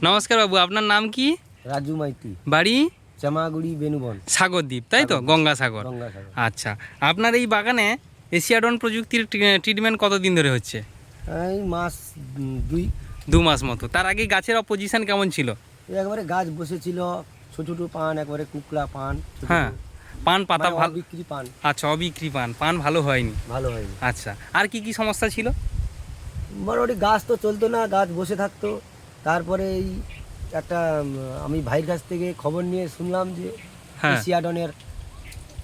নমস্কার বাবু, আপনার নাম কি? রাজু মাইতি, বাড়ি? চামাগুড়ি, বেনুবন, সাগরদ্বীপ, তাই তো? গঙ্গাসাগর। গঙ্গাসাগর। আচ্ছা, আপনার এই বাগানে এশিয়াডন প্রযুক্তির ট্রিটমেন্ট কতদিন ধরে হচ্ছে? এই মাস 2 মাস মতো। তার আগে গাছের অপোজিশন কেমন ছিল? একবারে গাছ বসেছিল, ছোট ছোট পান, একবারে কুকলা পান। হ্যাঁ, পান পাতা ভালো, বিক্রি পান। আচ্ছা, অবিক্রি পান ভালো হয়নি। ভালো হয়নি। আচ্ছা, আর কি কি সমস্যা ছিল? মোটামুটি গাছ তো চলতো না, গাছ বসে থাকতো। তারপরে এই একটা আমি ভাইয়ের কাছ থেকে খবর নিয়ে শুনলাম যে হ্যাঁ, এশিয়াডনের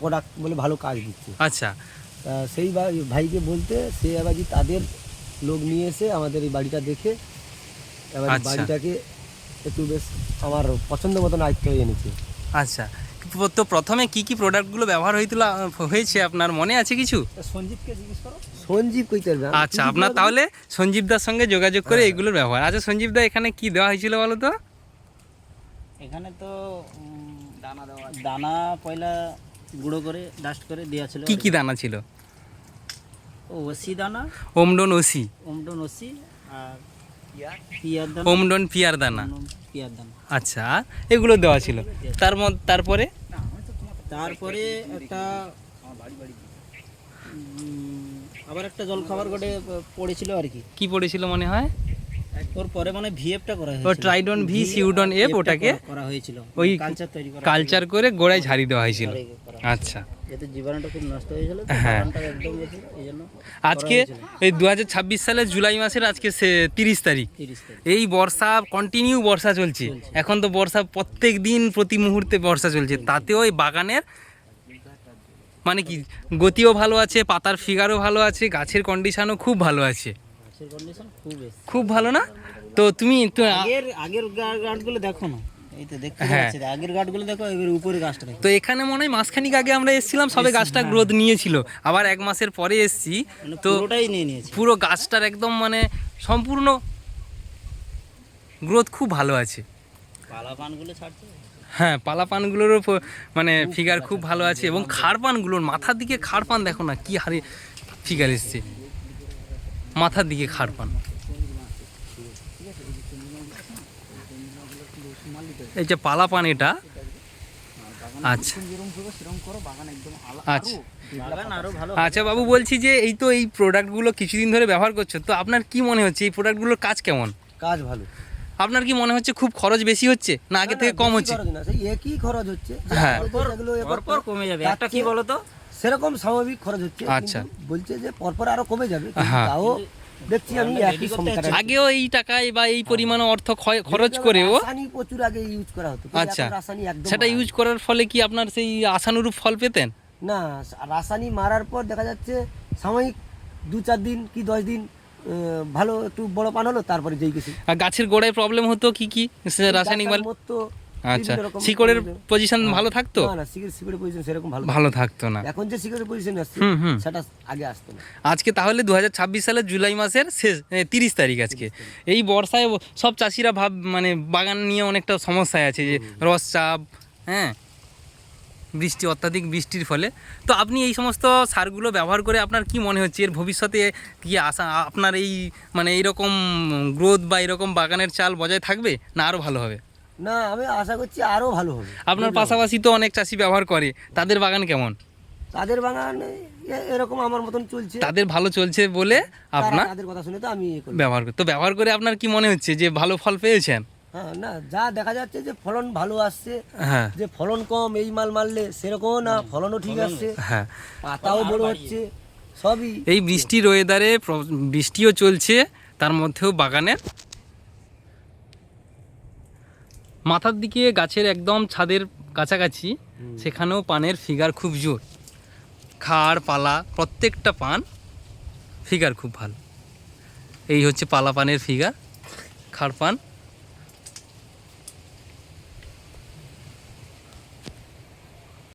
প্রোডাক্ট বলে ভালো কাজ দিচ্ছে। আচ্ছা তা সেই ভাইকে বলতে সে এবার যে তাদের লোক নিয়ে এসে আমাদের এই বাড়িটা দেখে এবার আচ্ছা। বাড়িটাকে একটু বেশ আমার পছন্দ মতন আয়ত্ত হয়ে এনেছে। আচ্ছা, তো প্রথমে কি কি প্রোডাক্টগুলো ব্যবহার হয়েছে আপনার মনে আছে কিছু? সঞ্জীবকে জিজ্ঞেস করো। সঞ্জীব কইতে পারবে। আচ্ছা, আপনার তাহলে সঞ্জীবদার সঙ্গে যোগাযোগ করে এগুলোর ব্যবহার। আচ্ছা সঞ্জীবদা, এখানে কি দেওয়া হয়েছিল বলো তো? এখানে তো দানা পয়লা গুঁড়ো করে ডাস্ট করে দেওয়া ছিল। কি কি দানা ছিল? ওসি দানা, ওমডন ওসি, ওমডন ওসি, আর পিয়ার দানা, ওমডন পিয়ার দানা। পিয়ার দানা। আচ্ছা, এগুলো দেওয়া ছিল। তারপরে তারপরে একটা আবার একটা জল খাবার গোটে পড়েছিল আর কি। কি পড়েছিল মনে হয়? ওর পরে মানে ভিএফটা করা ও হয়েছিল। ট্রাইডন ভি সিউডন এফ, ওটাকে করা হয়েছিল। ওই কালচার তৈরি করা কালচার করে গোড়ায় ঝাড়ি দেওয়া হয়েছিল। করা। আচ্ছা, যাতে জীবাণুটা খুব নষ্ট হয়ে গেল, হ্যাঁ। বাগানটা একদম গেছিল, এইজন্য আজকে এই 2026 সালের জুলাই মাসের আজকে 30 তারিখ। 30 তারিখ। এই বর্ষা, কন্টিনিউ বর্ষা চলছে। এখন তো বর্ষা প্রত্যেক দিন, প্রতি মুহূর্তে বর্ষা চলছে। তাতেও এই বাগানের মানে কি গতিও ভালো আছে, পাতার ফিগারও ভালো আছে, গাছের কন্ডিশনও খুব ভালো আছে। গাছের কন্ডিশন খুব ভালো না? তো তুমি আগের গাছগুলো দেখো না, এই তো দেখতে হ্যাঁ। পাচ্ছি, আগের গাছগুলো দেখো, এবার উপরে গাছটা দেখো। তো এখানে মনে হয় মাসখানিক আগে আমরা এসেছিলাম, সবে গাছটা গ্রোথ নিয়েছিল। আবার 1 মাসের পরে এসেছি, মানে তো পুরোটাই নিয়ে নিয়েছে। পুরো গাছটার একদম মানে সম্পূর্ণ গ্রোথ খুব ভালো আছে। পালা পানগুলো ছাড়ছে। হ্যাঁ, পালা পানগুলোরও মানে ফিগার খুব ভালো আছে, এবং খাড় পানগুলোর মাথার দিকে খাড় পান দেখো না কি হারে ফিগার এসছে, মাথার দিকে খাড় পান। এই যে পালা পান এটা। আচ্ছা আচ্ছা বাগান আরো ভালো। আচ্ছা বাবু, বলছি যে এই তো এই প্রোডাক্টগুলো কিছুদিন ধরে ব্যবহার করছো, তো আপনার কি মনে হচ্ছে এই প্রোডাক্টগুলোর কাজ কেমন? কাজ ভালো। আপনার কি মনে হচ্ছে খুব খরচ বেশি হচ্ছে, না আগে থেকে কম হচ্ছে? খরচ না, সেই একই খরচ হচ্ছে। হ্যাঁ। পরপর কমে যাবে। একটা কি বলো তো, সেরকম স্বাভাবিক খরচ হচ্ছে। আচ্ছা। কিন্তু বলছে যে পরপর আরো কমে যাবে, কিন্তু হ্যাঁ। তাও দেখছি আমি একই সংখ্যা। আগেও এই টাকায় বা এই পরিমাণ অর্থ খরচ করেও রাসায়নিক প্রচুর আগে ইউজ করা হতো, কিন্তু আচ্ছা, এখন রাসায়নিক একদম সেটা ইউজ করার ফলে কি আপনার সেই আশানুরূপ ফল পেতেন? না, রাসায়নিক মারার পর দেখা যাচ্ছে সাময়িক 2-4 দিন কি 10 দিন ভালো একটু বড় পান হলো, তারপরে যেই কিছু আর গাছের গোড়ায় প্রবলেম হতো কি কি রাসায়নিক মাল? আচ্ছা, শিকড়ের পজিশন ভালো থাকতো? না, শিকড়ের পজিশন সেরকম ভালো থাকতো না। এখন যে শিকড়ের পজিশন আসছে সেটা আগে আসতো না। আজকে তাহলে 2026 সালের জুলাই মাসের শেষ 30 তারিখ আজকে। এই বর্ষায় সব চাষিরা মানে বাগান নিয়ে অনেকটা সমস্যায় আছে, যে রসচাপ, হ্যাঁ, অত্যাধিক বৃষ্টির ফলে। তো আপনি এই সমস্ত সারগুলো ব্যবহার করে আপনার কি মনে হচ্ছে এর ভবিষ্যতে কি আশা, আপনার এই মানে এইরকম গ্রোথ বা এরকম বাগানের চাল বজায় থাকবে, না আরও ভালো হবে? না, আমি আশা করছি আরো ভালো হবে। আপনার পাশাপাশি তো অনেক চাষি ব্যবহার করে, তাদের বাগান কেমন? তাদের বাগান এরকম আমার মতন চলছে। তাদের ভালো চলছে বলে আপনার তাদের কথা শুনে তো আমি ব্যবহার করে আপনার কি মনে হচ্ছে যে ভালো ফল পেয়েছেন? হ্যাঁ, না, যা দেখা যাচ্ছে যে ফলন ভালো আসছে। হ্যাঁ, যে ফলন কম এই মাল মারলে সেরকম না, ফলনও ঠিক আসছে, হ্যাঁ, পাতাও বড় হচ্ছে, সবই। এই বৃষ্টির ওয়েদারে বৃষ্টিও চলছে, তার মধ্যেও বাগানের মাথার দিকে গাছের একদম ছাদের কাছাকাছি সেখানেও পানের ফিগার খুব জোর, খাড় পালা প্রত্যেকটা পান ফিগার খুব ভালো। এই হচ্ছে পালা পানের ফিগার, খাড় পান।